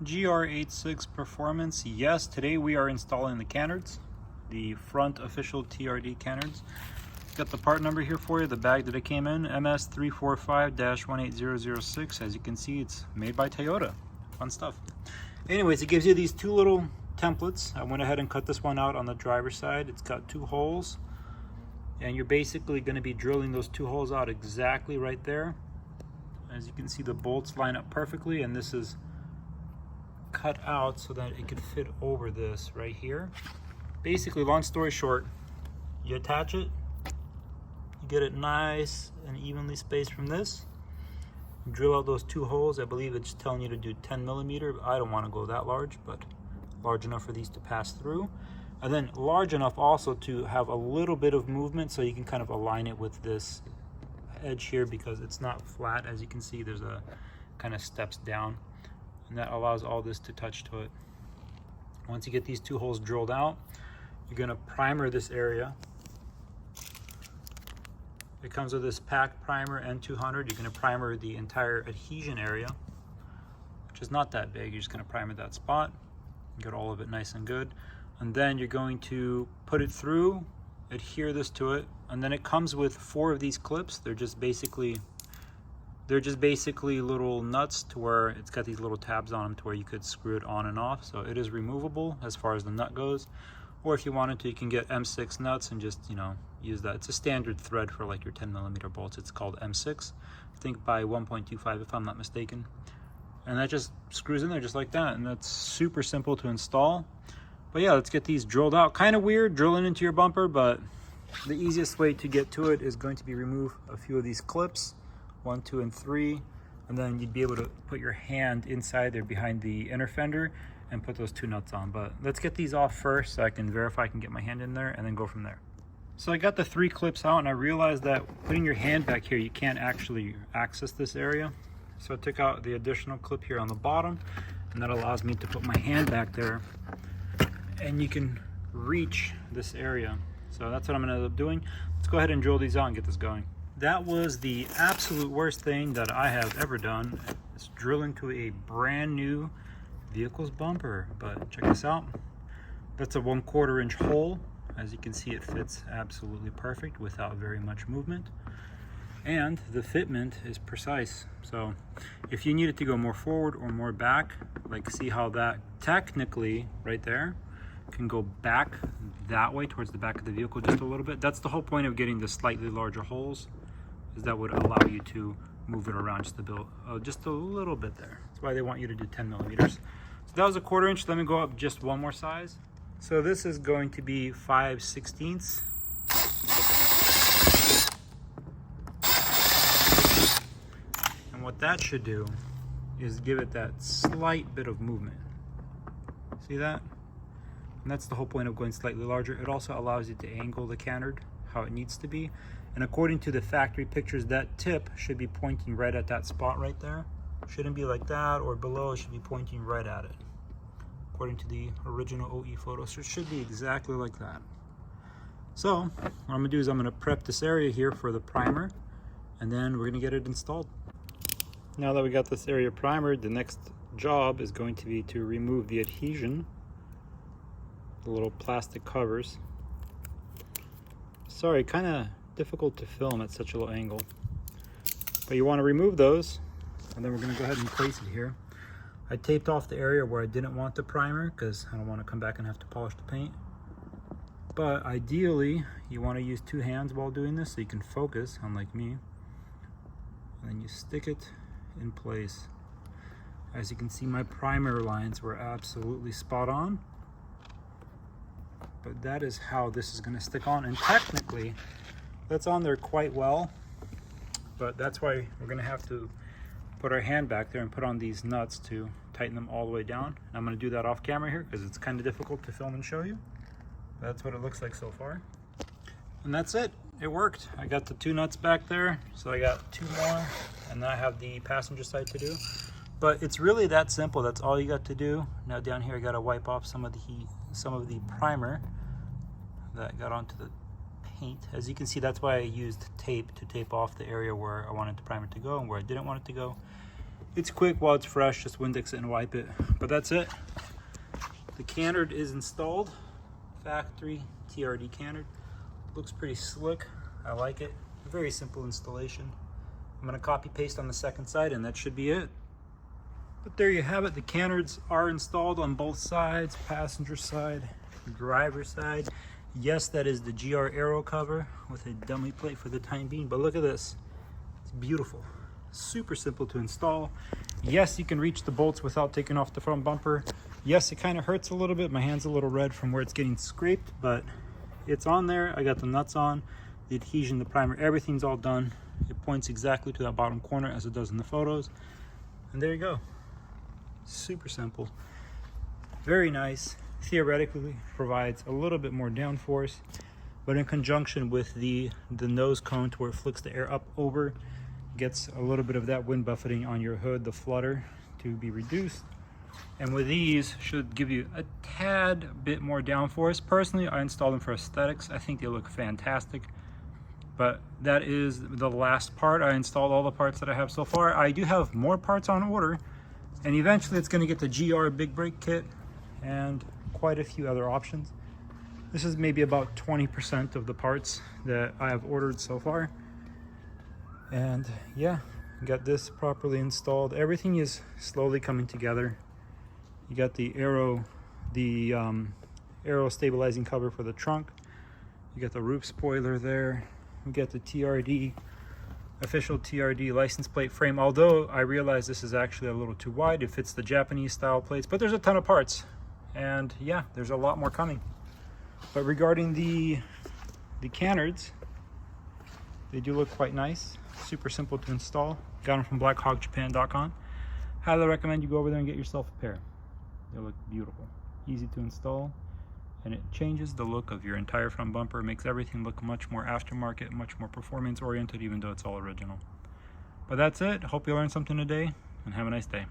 GR86 Performance. Yes, today we are installing the Canards, the front official TRD Canards. Got the part number here for you, the bag that it came in, MS345-18006. As you can see, it's made by Toyota. Fun stuff. Anyways, it gives you these two little templates. I went ahead and cut this one out on the driver's side. It's got two holes, and you're basically going to be drilling those two holes out exactly right there. As you can see, the bolts line up perfectly, and this is cut out so that it could fit over this right here. Basically, long story short, you attach it, you get it nice and evenly spaced from this. You drill out those two holes. I believe it's telling you to do 10 millimeter. I don't want to go that large, but large enough for these to pass through. And then large enough also to have a little bit of movement so you can kind of align it with this edge here, because it's not flat. As you can see, there's a kind of steps down, and that allows all this to touch to it. Once you get these two holes drilled out, you're going to primer this area. It comes with this pack primer N200. You're going to primer the entire adhesion area, which is not that big. You're just going to primer that spot, get all of it nice and good, and then you're going to put it through, adhere this to it, and then it comes with 4 of these clips. They're just basically little nuts to where it's got these little tabs on them to where you could screw it on and off. So it is removable as far as the nut goes, or if you wanted to, you can get M6 nuts and just, you know, use that. It's a standard thread for like your 10 millimeter bolts. It's called M6, I think by 1.25 if I'm not mistaken, and that just screws in there just like that, and that's super simple to install. But yeah, let's get these drilled out. Kind of weird drilling into your bumper, but the easiest way to get to it is going to be remove a few of these clips, 1, 2, and 3, and then you'd be able to put your hand inside there behind the inner fender and put those 2 nuts on. But let's get these off first so I can verify I can get my hand in there and then go from there. So I got the 3 clips out, and I realized that putting your hand back here, you can't actually access this area. So I took out the additional clip here on the bottom, and that allows me to put my hand back there, and you can reach this area. So that's what I'm gonna end up doing. Let's go ahead and drill these out and get this going. That was the absolute worst thing that I have ever done. It's drill into a brand new vehicle's bumper. But check this out. That's a 1/4 inch hole. As you can see, it fits absolutely perfect without very much movement. And the fitment is precise. So if you needed to go more forward or more back, like see how that technically right there can go back that way towards the back of the vehicle just a little bit. That's the whole point of getting the slightly larger holes, is that would allow you to move it around just a little bit there. That's why they want you to do 10 millimeters. So that was a 1/4 inch. Let me go up just one more size. So this is going to be 5/16. And what that should do is give it that slight bit of movement. See that? And that's the whole point of going slightly larger. It also allows you to angle the Canard how it needs to be. And according to the factory pictures, that tip should be pointing right at that spot right there. Shouldn't be like that or below, it should be pointing right at it. According to the original OE photos, so it should be exactly like that. So what I'm gonna do is I'm gonna prep this area here for the primer, and then we're gonna get it installed. Now that we got this area primered, the next job is going to be to remove the adhesion, the little plastic covers. Sorry, kind of difficult to film at such a low angle, but you want to remove those, and then we're going to go ahead and place it here. I taped off the area where I didn't want the primer because I don't want to come back and have to polish the paint. But ideally, you want to use 2 hands while doing this so you can focus, unlike me. And then you stick it in place. As you can see, my primer lines were absolutely spot on. But that is how this is going to stick on, and technically that's on there quite well, but that's why we're going to have to put our hand back there and put on these nuts to tighten them all the way down. And I'm going to do that off camera here because it's kind of difficult to film and show you. That's what it looks like so far, and that's it. It worked. I got the 2 nuts back there, so I got 2 more, and now I have the passenger side to do. But it's really that simple. That's all you got to do. Now down here I got to wipe off some of the primer that got onto the paint. As you can see, that's why I used tape to tape off the area where I wanted the primer to go and where I didn't want it to go. It's quick while it's fresh, just Windex it and wipe it. But that's it. The Canard is installed. Factory TRD Canard. Looks pretty slick. I like it. Very simple installation. I'm going to copy paste on the second side and that should be it. But there you have it. The Canards are installed on both sides, passenger side, driver side. Yes, that is the GR aero cover with a dummy plate for the time being, but look at this. It's beautiful. Super simple to install. Yes, you can reach the bolts without taking off the front bumper. Yes, it kind of hurts a little bit. My hand's a little red from where it's getting scraped, but it's on there. I got the nuts on, the adhesion, the primer, everything's all done. It points exactly to that bottom corner as it does in the photos. And there you go. Super simple. Very nice. Theoretically provides a little bit more downforce, but in conjunction with the nose cone to where it flicks the air up over, gets a little bit of that wind buffeting on your hood, the flutter, to be reduced. And with these, should give you a tad bit more downforce. Personally, I installed them for aesthetics. I think they look fantastic. But that is the last part. I installed all the parts that I have so far. I do have more parts on order, and eventually it's going to get the GR big brake kit and quite a few other options. This is maybe about 20% of the parts that I have ordered so far. And yeah, got this properly installed. Everything is slowly coming together. You got the aero stabilizing cover for the trunk. You got the roof spoiler there. We got the TRD, official TRD license plate frame. Although I realize this is actually a little too wide. It fits the Japanese style plates, but there's a ton of parts. And yeah, there's a lot more coming. But regarding the Canards, they do look quite nice. Super simple to install. Got them from blackhawkjapan.com. Highly recommend you go over there and get yourself a pair. They look beautiful. Easy to install. And it changes the look of your entire front bumper. It makes everything look much more aftermarket, much more performance oriented, even though it's all original. But that's it. Hope you learned something today, and have a nice day.